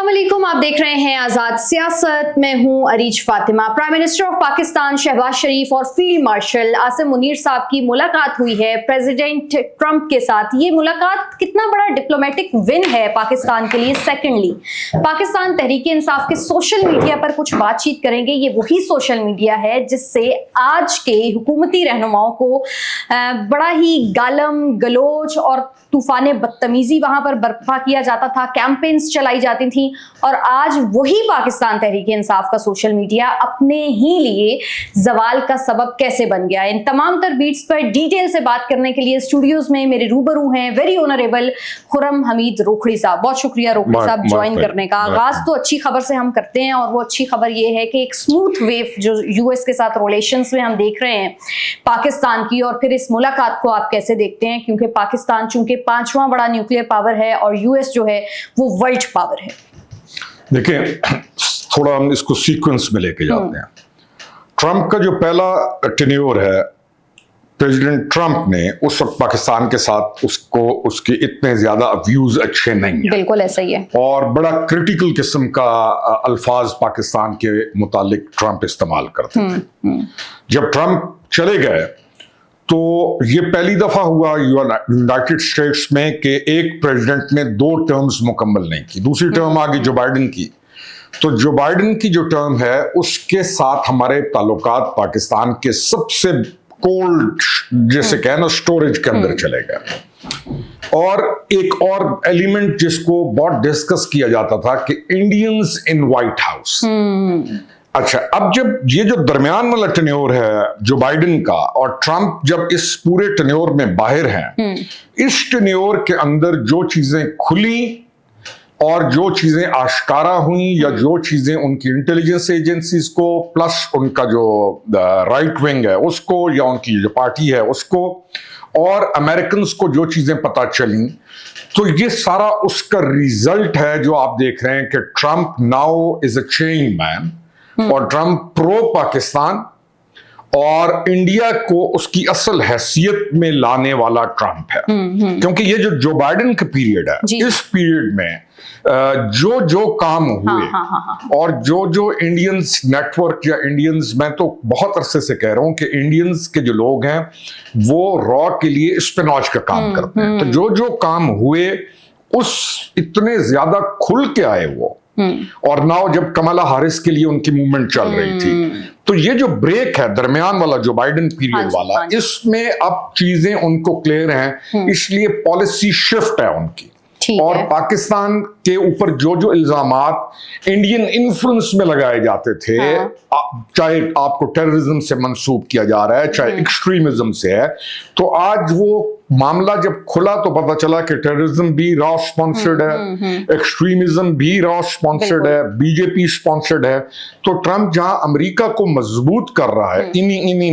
अस्सलामुअलैकुम, आप देख रहे हैं आजाद सियासत। मैं हूं Areej Fatima. Prime minister of Pakistan Shehbaz Sharif और फील्ड मार्शल आसिम मुनीर साहब की मुलाकात हुई है प्रेसिडेंट ट्रंप के साथ। ये मुलाकात कितना बड़ा डिप्लोमेटिक विन है पाकिस्तान के लिए। सेकेंडली, पाकिस्तान तहरीक इंसाफ के सोशल मीडिया पर कुछ बातचीत करेंगे। ये वही सोशल मीडिया है जिससे आज के हुकूमती रहनुमाओं को बड़ा ही गालम गलोच और तूफान बदतमीजी वहां पर बर्पा किया जाता था, कैंपेन्स चलाई जाती थी। और आज वही पाकिस्तान तहरीक इंसाफ का सोशल मीडिया अपने ही लिए जवाल का सबब कैसे बन गया। इन तमाम तर बीट्स पर डिटेल से बात करने के लिए स्टूडियोज में मेरे रूबरू हैं वेरी ऑनरेबल खुर्रम हमीद रोखड़ी साहब। बहुत शुक्रिया रोखड़ी साहब ज्वाइन करने का। आगाज तो अच्छी खबर से हम करते हैं और वो अच्छी खबर ये है कि एक स्मूथ वेव जो यूएस के साथ रिलेशंस में हम देख रहे हैं पाकिस्तान की, और फिर इस मुलाकात को आप कैसे देखते हैं, क्योंकि पाकिस्तान चूंकि पांचवां बड़ा न्यूक्लियर पावर है और यूएस जो है वो वर्ल्ड पावर है। देखिए, थोड़ा हम इसको सीक्वेंस में लेके जाते हैं। ट्रंप का जो पहला टेन्योर है, प्रेसिडेंट ट्रंप ने उस वक्त पाकिस्तान के साथ उसके इतने ज्यादा व्यूज अच्छे नहीं हैं। बिल्कुल ऐसा ही है। और बड़ा क्रिटिकल किस्म का अल्फाज पाकिस्तान के मुतालिक ट्रंप इस्तेमाल करते थे। जब ट्रंप चले गए तो ये पहली दफा हुआ यूनाइटेड स्टेट्स में कि एक प्रेसिडेंट ने 2 टर्म्स मुकम्मल नहीं की। दूसरी टर्म आ गई जो बाइडेन की। तो जो बाइडेन की जो टर्म है उसके साथ हमारे ताल्लुकात पाकिस्तान के सबसे कोल्ड, जैसे कहे ना, स्टोरेज के अंदर चले गए। और एक और एलिमेंट जिसको बहुत डिस्कस किया जाता था कि इंडियंस इन व्हाइट हाउस। अच्छा, अब जब ये जो दरमियान वाला टेन्योर है जो बाइडेन का, और ट्रंप जब इस पूरे टेन्योर में बाहर हैं, इस टेन्योर के अंदर जो चीजें खुली और जो चीजें आश्कारा हुई या जो चीजें उनकी इंटेलिजेंस एजेंसीज को प्लस उनका जो राइट विंग है उसको या उनकी जो पार्टी है उसको और अमेरिकन को जो चीजें पता चली, तो ये सारा उसका रिजल्ट है जो आप देख रहे हैं कि Trump now is a change man और ट्रंप प्रो पाकिस्तान और इंडिया को उसकी असल हैसियत में लाने वाला ट्रंप है। क्योंकि ये जो बाइडेन का पीरियड है, इस पीरियड में जो काम हुए और जो इंडियंस नेटवर्क या इंडियंस, मैं तो बहुत अरसे से कह रहा हूं कि इंडियंस के जो लोग हैं वो रॉ के लिए स्पिनॉच का काम करते हैं। तो जो काम हुए उस इतने ज्यादा खुल के आए वो। और नाउ जब कमला हारिस के लिए उनकी मूवमेंट चल रही थी, तो ये जो ब्रेक है दरमियान वाला जो बाइडेन पीरियड वाला, इसमें अब चीजें उनको क्लियर हैं, इसलिए पॉलिसी शिफ्ट है उनकी। और पाकिस्तान के ऊपर जो इल्जामात इंडियन इन्फ्लुएंस में लगाए जाते थे, चाहे आपको टेररिज्म से मंसूब किया जा रहा है चाहे एक्सट्रीमिज्म से है, तो आज वो मामला जब खुला तो पता चला कि टेररिज्म भी रॉ स्पॉन्सर्ड है, एक्सट्रीमिज्म भी रॉ स्पॉन्सर्ड है, बीजेपी स्पॉन्सर्ड है। तो ट्रंप जहां अमेरिका को मजबूत कर रहा है, इन्हीं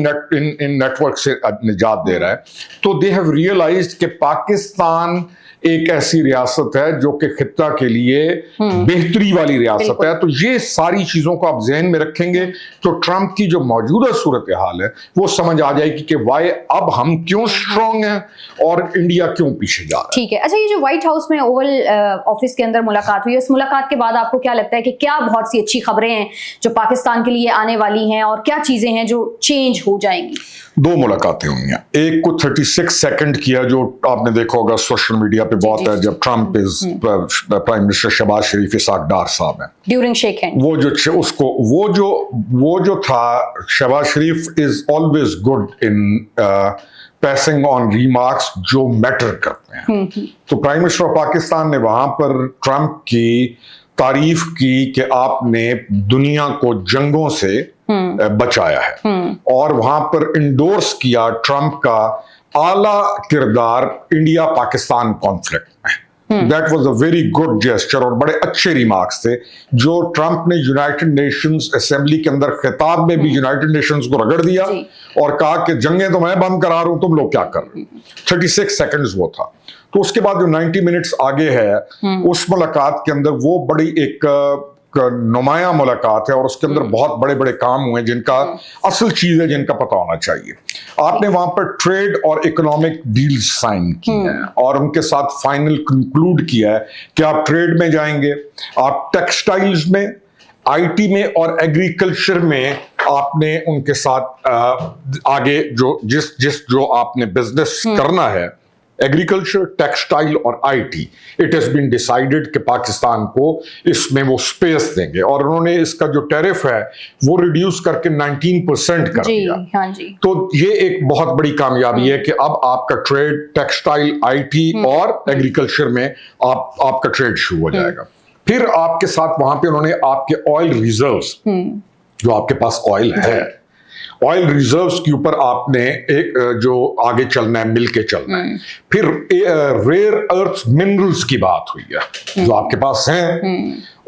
नेटवर्क से निजात दे रहा है, तो दे हैव रियलाइज्ड कि पाकिस्तान एक ऐसी रियासत है जो कि खित्ता के लिए बेहतरी वाली रियासत है। तो ये सारी चीजों को आप ज़हन में रखेंगे तो ट्रंप की जो मौजूदा सूरत हाल है वो समझ आ जाएगी कि वाई अब हम क्यों स्ट्रांग हैं और इंडिया क्यों पीछे जा रहा है। ठीक है। अच्छा, ये जो व्हाइट हाउस में ओवल ऑफिस के अंदर मुलाकात हुई, इस मुलाकात के बाद आपको क्या लगता है कि क्या बहुत सी अच्छी खबरें हैं जो पाकिस्तान के लिए आने वाली हैं और क्या चीजें हैं जो चेंज हो जाएंगी? 2 मुलाकातें हुई हैं। एक को 36 सेकंड किया जो आपने देखा होगा सोशल मीडिया पे बहुत है, जब Trump prime minister Shehbaz Sharif Ishaq Dar साहब हैं ड्यूरिंग शेक हैंड, वो जो था, Shehbaz Sharif is always good in passing on remarks जो मैटर करते हैं। तो प्राइम मिनिस्टर ऑफ पाकिस्तान ने वहां पर ट्रंप की तारीफ की कि आपने दुनिया को जंगों से बचाया है और वहां पर इंडोर्स किया ट्रंप का आला किरदार इंडिया पाकिस्तान कॉन्फ्लिक्ट में। That was a very good gesture और बड़े अच्छे रिमार्क्स थे जो ट्रंप ने यूनाइटेड नेशंस असेंबली के अंदर खिताब में भी यूनाइटेड नेशंस को रगड़ दिया और कहा कि जंगें तो मैं बंद करा रहा हूं, तुम लोग क्या कर रहे हो। 36 सेकंड्स वो था। तो उसके बाद जो 90 मिनट्स आगे है, उस मुलाकात के अंदर वो बड़ी एक ایک نمایاں ملاقات ہے اور اس کے اندر بہت بڑے بڑے کام ہوئے ہیں جن کا اصل چیز ہے جن کا پتہ ہونا چاہیے. آپ نے وہاں پر ٹریڈ اور اکنامک ڈیل سائن کی ہیں اور ان کے ساتھ فائنل کنکلوڈ کیا ہے کہ آپ ٹریڈ میں جائیں گے, آپ ٹیکسٹائلز میں, آئی ٹی میں اور ایگریکلچر میں آپ نے ان کے ساتھ آگے جو آپ نے بزنس کرنا ہے, ایگریکلچر, ٹیکسٹائل اور I T, it has been decided کہ پاکستان کو اس میں وہ سپیس دیں گے اور انہوں نے اس کا جو ٹیرف ہے وہ ریڈیوس کر کے 19% کر دیا. تو یہ ایک بہت بڑی کامیابی ہے کہ اب آپ کا ٹریڈ ٹیکسٹائل, آئی ٹی اور ایگریکلچر میں آپ کا ٹریڈ شروع ہو جائے گا. پھر آپ کے ساتھ وہاں پہ انہوں نے آپ کے آئل ریزروز, جو آپ کے پاس آئل ہے, آئل ریزروز کے اوپر آپ نے ایک جو آگے چلنا ہے, مل کے چلنا ہے. پھر ریئر ارتھ منرلز کی بات ہوئی ہے جو آپ کے پاس ہیں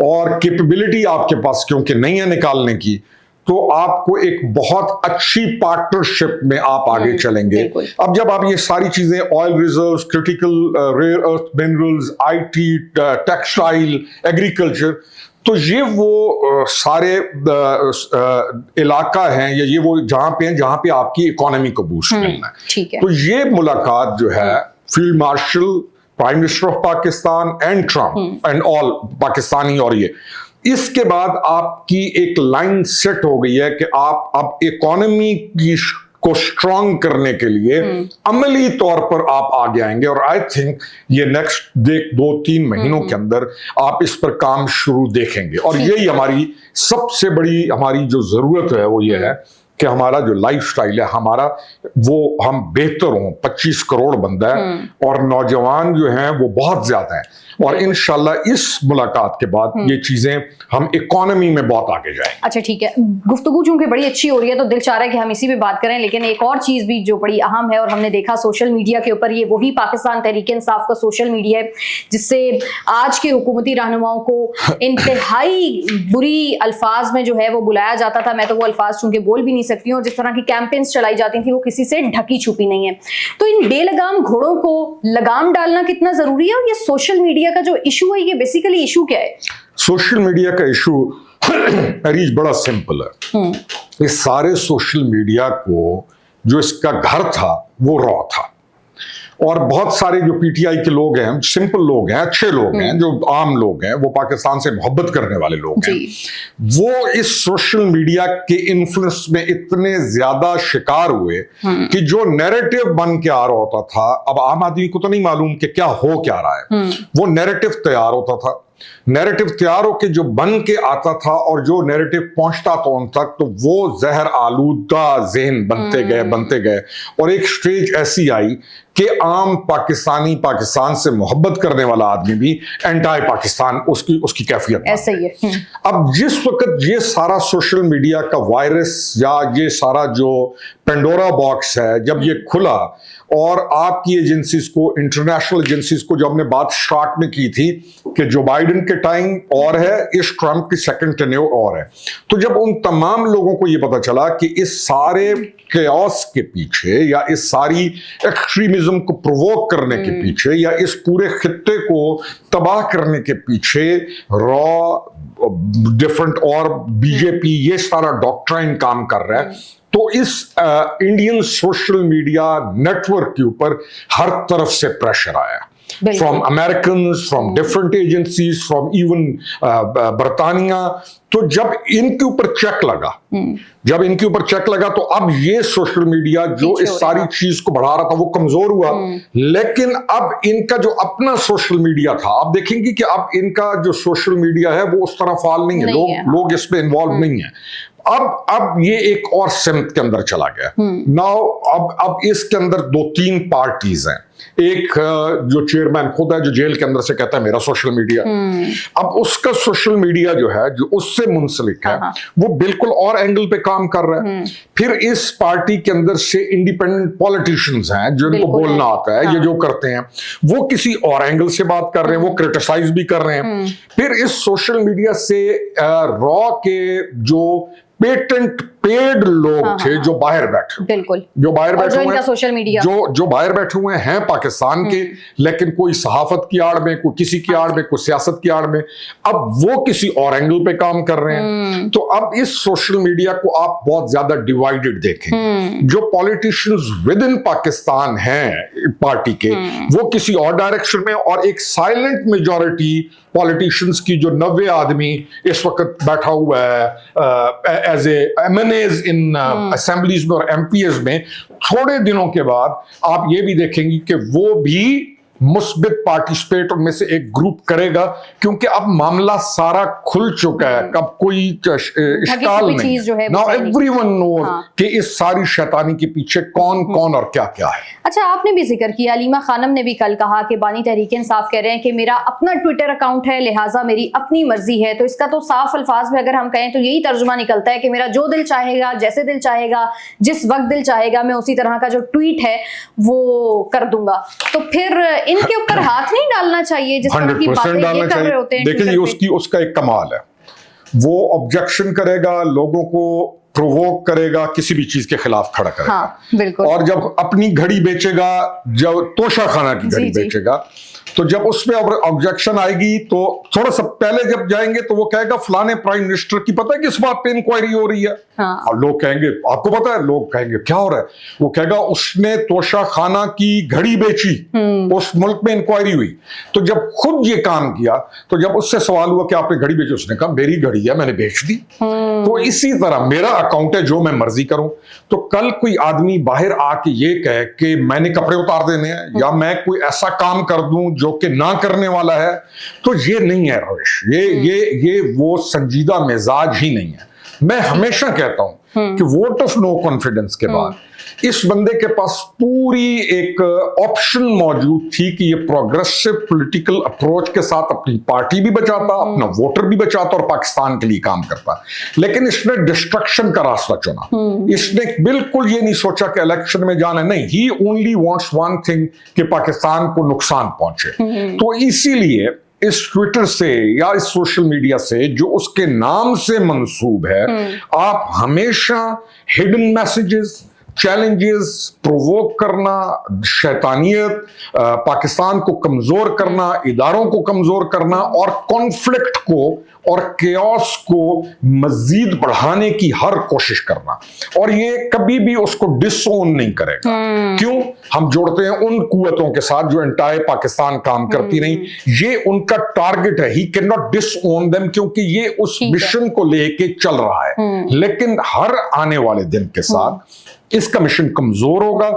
اور کیپیبلٹی آپ کے پاس کیونکہ نہیں ہے نکالنے کی, تو آپ کو ایک بہت اچھی پارٹنرشپ میں آپ آگے چلیں گے. اب جب آپ یہ ساری چیزیں oil reserves, critical rare earth minerals, I T, textile, agriculture, تو یہ وہ سارے علاقہ ہیں یا یہ وہ جہاں پہ آپ کی اکانومی کو بوسٹ ملنا ہے. تو یہ ملاقات جو ہے field marshal, prime minister of Pakistan and Trump and all Pakistani, اور یہ اس کے بعد آپ کی ایک لائن سیٹ ہو گئی ہے کہ آپ اب اکانومی کو سٹرونگ کرنے کے لیے عملی طور پر آپ آگے آئیں گے. اور آئی تھنک یہ نیکسٹ 2-3 مہینوں کے اندر آپ اس پر کام شروع دیکھیں گے. اور یہی ہماری سب سے بڑی ہماری جو ضرورت ہے وہ یہ ہے کہ ہمارا جو لائف سٹائل ہے ہمارا, وہ ہم بہتر ہوں. 25 کروڑ بندہ ہے اور نوجوان جو ہیں وہ بہت زیادہ ہیں, اور انشاءاللہ اس ملاقات کے بعد یہ چیزیں ہم اکانومی میں بہت آگے جائیں. اچھا ٹھیک ہے, گفتگو چونکہ بڑی اچھی ہو رہی ہے تو دل چاہ رہا ہے کہ ہم اسی پہ بات کریں, لیکن ایک اور چیز بھی جو بڑی اہم ہے اور ہم نے دیکھا سوشل میڈیا کے اوپر, یہ وہی پاکستان تحریک انصاف کا سوشل میڈیا ہے جس سے آج کے حکومتی رہنماؤں کو انتہائی بری الفاظ میں جو ہے وہ بلایا جاتا تھا. میں تو وہ الفاظ چونکہ بول بھی نہیں سکتی ہوں, جس طرح کی کیمپینز چلائی جاتی تھیں وہ کسی سے ڈھکی چھپی نہیں ہے. تو ان بے لگام گھوڑوں کو لگام ڈالنا کتنا ضروری ہے, اور یہ سوشل میڈیا کا جو ایشو ہے یہ بیسیکلی ایشو کیا ہے؟ سوشل میڈیا کا ایشو عریج بڑا سمپل ہے. اس سارے سوشل میڈیا کو جو اس کا گھر تھا وہ را تھا, اور بہت سارے جو پی ٹی آئی کے لوگ ہیں, سمپل لوگ ہیں, اچھے لوگ ہیں, جو عام لوگ ہیں, وہ پاکستان سے محبت کرنے والے لوگ ہیں, وہ اس سوشل میڈیا کے انفلوئنس میں اتنے زیادہ شکار ہوئے کہ جو نیریٹو بن کے آ رہا ہوتا تھا, اب عام آدمی کو تو نہیں معلوم کہ کیا ہو کیا رہا ہے, وہ نیریٹو تیار ہوتا تھا. نیریٹو تیار ہو کے جو بن کے آتا تھا اور جو نیریٹو پہنچتا تھا ان تک, تو وہ زہر آلودہ ذہن بنتے گئے اور ایک سٹیج ایسی آئی کہ عام پاکستانی, پاکستان سے محبت کرنے والا آدمی بھی اینٹائی پاکستان اس کی کیفیت ایسا ہی ہے. اب جس وقت یہ سارا سوشل میڈیا کا وائرس یا یہ سارا جو پینڈورا باکس ہے جب یہ کھلا, اور آپ کی ایجنسیز کو, انٹرنیشنل ایجنسیز کو, جو ہم نے بات شارٹ میں کی تھی کہ جو بائیڈن کے ٹائم اور ہے, اس ٹرمپ کی سیکنڈ ٹینیور اور ہے, تو جب ان تمام لوگوں کو یہ پتا چلا کہ اس سارے کیوس کے پیچھے یا اس ساری ایکسٹریمزم کو پرووک کرنے کے پیچھے یا اس پورے خطے کو تباہ کرنے کے پیچھے ڈفرنٹ اور بی جے پی یہ سارا ڈاکٹرائن کام کر رہا ہے, تو اس Indian social media network کے اوپر ہر طرف سے پریشر آیا, from Americans, from different agencies, from even برطانیہ. تو جب ان کے اوپر چیک لگا تو اب یہ سوشل میڈیا جو اس ساری چیز کو بڑھا رہا تھا وہ کمزور ہوا. لیکن اب ان کا جو اپنا سوشل میڈیا تھا, آپ دیکھیں گے کہ اب ان کا جو سوشل میڈیا ہے وہ اس طرح فعال نہیں ہے, لوگ اس میں انوالو نہیں ہیں. اب یہ ایک اور سمت کے اندر چلا گیا. ناؤ اب اس کے اندر 2-3 پارٹیز ہیں. ایک جو چیئرمین خود ہے جو جیل کے اندر سے کہتا ہے میرا سوشل میڈیا, اب اس کا سوشل میڈیا جو ہے جو اس سے منسلک ہے وہ بالکل اور اینگل پہ کام کر رہا ہے. پھر اس پارٹی کے اندر سے انڈیپینڈنٹ پولیٹیشینز ہیں جن کو بولنا آتا ہے, یہ جو کرتے ہیں وہ کسی اور اینگل سے بات کر رہے ہیں, وہ کرٹیسائز بھی کر رہے ہیں. پھر اس سوشل میڈیا سے را کے جو پیٹنٹ पेड लोग थे जो बाहर बैठे, बिल्कुल, जो बाहर बैठे हुए सोशल मीडिया जो बाहर बैठे हुए हैं पाकिस्तान के, लेकिन कोई सहाफत की आड़ में, कोई किसी की आड़ में, कोई सियासत की आड़ में, अब वो किसी और एंगल पे काम कर रहे हैं। तो अब इस सोशल मीडिया को आप बहुत ज्यादा डिवाइडेड देखें। जो पॉलिटिशियंस विद इन पाकिस्तान हैं पार्टी के, वो किसी और डायरेक्शन में, और एक साइलेंट मेजॉरिटी पॉलिटिशियंस की जो 90 आदमी इस वक्त बैठा हुआ है as a MNAs in assemblies में और एमपीएस में, थोड़े दिनों के बाद आप ये भी देखेंगे कि वो भी मुस्बित पार्टिसिपेट उनमें से एक ग्रुप करेगा, क्योंकि अब मामला सारा खुल चुका है, अब कोई इश्काल नहीं। नाउ एवरीवन नोज कि इस सारी शैतानी के पीछे कौन कौन और क्या क्या है। अच्छा, आपने भी जिक्र किया, अलीमा खानम ने भी कल कहा कि बानी तहरीक इंसाफ कह रहे हैं कि मेरा अपना ट्विटर अकाउंट है, लिहाजा मेरी अपनी मर्जी है। तो इसका तो साफ अल्फाज में अगर हम कहें तो यही तर्जुमा निकलता है कि मेरा जो दिल चाहेगा, जैसे दिल चाहेगा, जिस वक्त दिल चाहेगा, मैं उसी तरह का जो ट्वीट है वो कर दूंगा। तो फिर इनके ऊपर हाथ नहीं डालना चाहिए जिस तरह की बातें ये कर रहे होते हैं। देखिए, उसका एक कमाल है, वो ऑब्जेक्शन करेगा, लोगों को प्रोवोक करेगा, किसी भी चीज के खिलाफ खड़ा करेगा। हाँ, बिल्कुल। और जब अपनी घड़ी बेचेगा, जब तोशा खाना की घड़ी बेचेगा, तो जब उसमें ऑब्जेक्शन आएगी तो थोड़ा सा पहले जब जाएंगे तो वो कहेगा फलाने प्राइम मिनिस्टर की पता है किस बात पे इंक्वायरी हो रही है। हाँ। और लोग कहेंगे आपको पता है, लोग कहेंगे क्या हो रहा है, वो कहेगा उसने तोशा खाना की घड़ी बेची, उस मुल्क में इंक्वायरी हुई। तो जब खुद ये काम किया, तो जब उससे सवाल हुआ कि आपने घड़ी बेची, उसने कहा मेरी घड़ी है, मैंने बेच दी। तो इसी तरह मेरा अकाउंट है, जो मैं मर्जी करूं। तो कल कोई आदमी बाहर आके ये कहे कि मैंने कपड़े उतार देने हैं या मैं कोई ऐसा काम कर दूं जो कि ना करने वाला है, तो ये नहीं है रविश, ये वो संजीदा मिजाज ही नहीं है। मैं हमेशा कहता हूं कि वोट ऑफ नो कॉन्फिडेंस के बाद इस बंदे के पास पूरी एक ऑप्शन मौजूद थी कि ये प्रोग्रेसिव पॉलिटिकल अप्रोच के साथ अपनी पार्टी भी बचाता, अपना वोटर भी बचाता और पाकिस्तान के लिए काम करता। लेकिन इसने डिस्ट्रक्शन का रास्ता चुना। इसने बिल्कुल ये नहीं सोचा कि इलेक्शन में जाना, नहीं, ही ओनली वांट्स वन थिंग कि पाकिस्तान को नुकसान पहुंचे। तो इसीलिए इस ट्विटर से या इस सोशल मीडिया से जो उसके नाम से मंसूब है, आप हमेशा हिडन मैसेजेस, चैलेंजेस, प्रोवोक करना, शैतानियत, पाकिस्तान को कमजोर करना, इदारों को कमजोर करना और कॉन्फ्लिक्ट को और केओस को मजीद बढ़ाने की हर कोशिश करना, और ये कभी भी उसको डिसओन नहीं करेगा। क्यों? हम जोड़ते हैं उन कुव्वतों के साथ जो एंटायर पाकिस्तान काम करती नहीं, ये उनका टारगेट है। He can not disown them, क्योंकि ये उस मिशन को लेके चल रहा है। लेकिन हर आने वाले दिन के साथ इसका मिशन कमजोर होगा,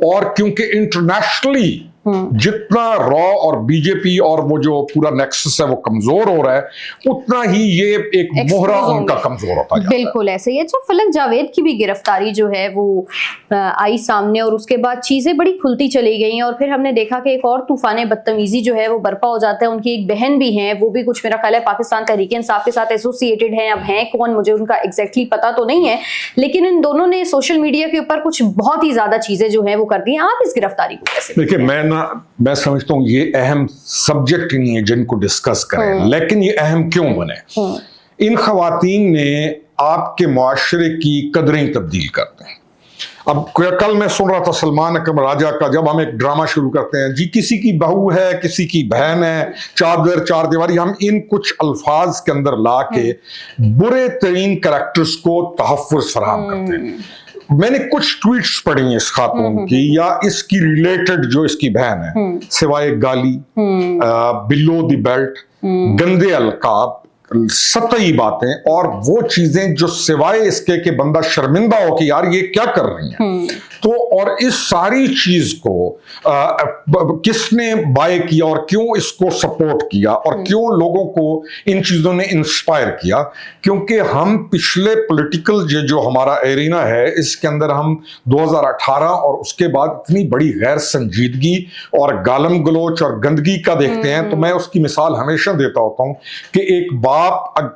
और क्योंकि इंटरनेशनली जितना रॉ और बीजेपी और वो जो पूरा नेक्सस है वो कमजोर हो रहा है, उतना ही ये एक मोहरा उनका कमजोर होता जाता है। बिल्कुल ऐसे ही है। जो फलक जावेद की भी गिरफ्तारी जो है वो आई सामने, और उसके बाद चीजें बड़ी खुलती चली गई, और फिर हमने देखा कि एक और तूफान बदतमीजी जो है वो बरपा हो जाता है। उनकी एक बहन भी है, वो भी कुछ मेरा ख्याल है पाकिस्तान तहरीक इंसाफ के साथ एसोसिएटेड है। अब हैं कौन मुझे उनका एग्जैक्टली पता तो नहीं है, लेकिन इन दोनों ने सोशल मीडिया के ऊपर कुछ बहुत ही ज्यादा चीजें जो है वो कर दी। आप इस गिरफ्तारी को कैसे? देखिए, मैं समझता हूं ये अहम सब्जेक्ट नहीं है जिनको डिस्कस करें, लेकिन ये अहम क्यों बने? इन खवातीन ने आपके मुआशरे की कदरें तब्दील कर दी। अब कल मैं सुन रहा था सलमान अकरम राजा का, जब हम एक ड्रामा शुरू करते हैं, जी किसी की बहू है, किसी की बहन है, चादर चार दीवारी, हम इन कुछ अल्फाज के अंदर ला के बुरे तरीन कैरेक्टर्स को तहफ़्फ़ुज़ फराहम करते हैं। मैंने कुछ ट्वीट्स पढ़ी हैं इस खातून की या इसकी रिलेटेड जो इसकी बहन है, सिवाय गाली, बिलो द बेल्ट, गंदे अलकाब, सतही बातें और वो चीजें जो सिवाय इसके कि बंदा शर्मिंदा हो कि यार ये क्या कर रही हैं। तो और इस सारी चीज को किसने बाय किया और क्यों इसको सपोर्ट किया और क्यों लोगों को इन चीजों ने इंस्पायर किया? क्योंकि हम पिछले पॉलिटिकल जो हमारा एरिना है इसके अंदर हम 2018 और उसके बाद इतनी बड़ी गैर संजीदगी और गालम गलोच और गंदगी का देखते हैं। तो मैं उसकी मिसाल हमेशा देता होता हूं कि एक बाप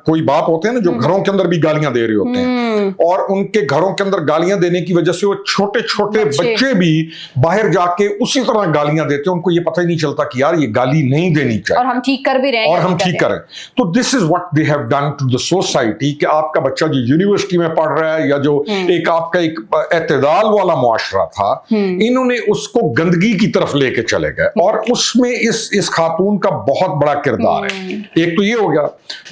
कोई बाप होते हैं ना जो घरों के अंदर भी गालियां दे रहे होते हैं, और उनके घरों के अंदर गालियां देने की वजह से वो छोटे छोटे बच्चे भी बाहर जाके उसी तरह गालियां देते हैं, उनको ये पता ही नहीं चलता कि यार ये गाली नहीं देनी चाहिए, और हम ठीक कर भी रहे हैं, और हम ठीक करें। तो this is what they have done to the society, कि आपका बच्चा जो यूनिवर्सिटी में पढ़ रहा है या जो एक आपका एक एतदाल वाला मुआशरा था, इन्होंने उसको गंदगी की तरफ लेके चले गए, और उसमें इस खातून का बहुत बड़ा किरदार है। एक तो ये हो गया,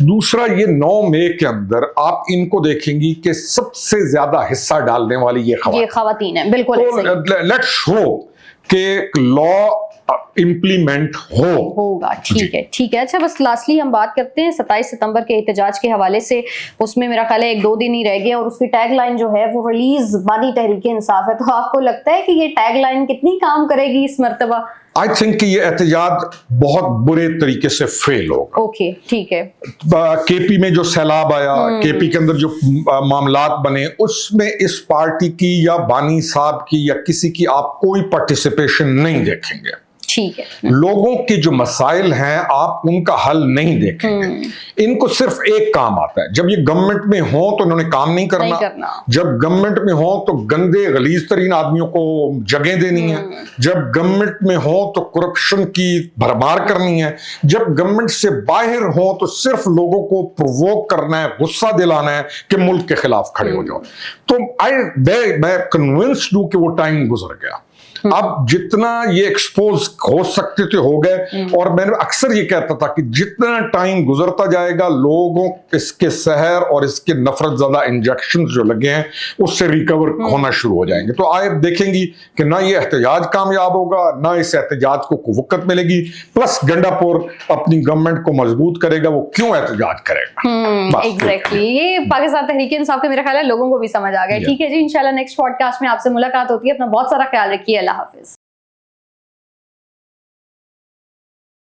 दूसरा ये 9 मई के अंदर आप इनको देखेंगी कि सबसे ज्यादा हिस्सा डालने वाली ये खवातीन है, बिल्कुल। लेट्स होप कि लॉ इम्प्लीमेंट होगा। ठीक है, ठीक है। अच्छा, बस लास्टली हम बात करते हैं 27 सितंबर के एहतजाज के हवाले से। उसमें मेरा ख्याल है 1-2 दिन ही रह गए और उसकी टैगलाइन जो है वो रिलीज बानी तहरीक इंसाफ है। तो आपको लगता है कि ये टैगलाइन कितनी काम करेगी इस मर्तबा? आई थिंक कि ये एहतजाज बहुत बुरे तरीके से फेल होगा। ओके, ठीक है। केपी में जो सैलाब आया, केपी के अंदर जो मामलात बने, उसमें इस पार्टी की या बानी साहब की या किसी की आप कोई पार्टिसिपेशन नहीं देखेंगे। ठीक है। लोगों के जो मसाइल हैं आप उनका हल नहीं देखेंगे। इनको सिर्फ एक काम आता है, जब ये गवर्नमेंट में हो तो इन्होंने काम नहीं करना, जब गवर्नमेंट में हो तो गंदे गलीज तरीन आदमियों को जगह देनी है, जब गवर्नमेंट में हो तो करप्शन की भरमार करनी है, जब गवर्नमेंट से बाहर हो तो सिर्फ लोगों को प्रोवोक करना है, गुस्सा दिलाना है कि मुल्क के खिलाफ खड़े हो जाओ। तो मैं कन्विंस्ड हूं कि वो टाइम गुजर गया। अब जितना ये एक्सपोज हो सकते थे हो गए, और मैंने अक्सर ये कहता था कि जितना टाइम गुजरता जाएगा लोगों इसके सहर और इसके नफरत ज़्यादा इंजेक्शन जो लगे हैं उससे रिकवर होना शुरू हो जाएंगे। तो आप देखेंगी कि ना ये एहतजाज कामयाब होगा, ना इस एहतजाज को वक़्त मिलेगी, प्लस गंडापुर अपनी गवर्नमेंट को मजबूत करेगा। वो क्यों एहतजाज करेगा? एग्जैक्टली, ये पाकिस्तान तहरीक इंसाफ के मेरा ख्याल है लोगों को भी समझ आ गया। ठीक है जी, इंशाल्लाह नेक्स्ट पॉडकास्ट में आपसे मुलाकात होती है। अपना बहुत सारा ख्याल रखिए। अल्लाह हाफिज।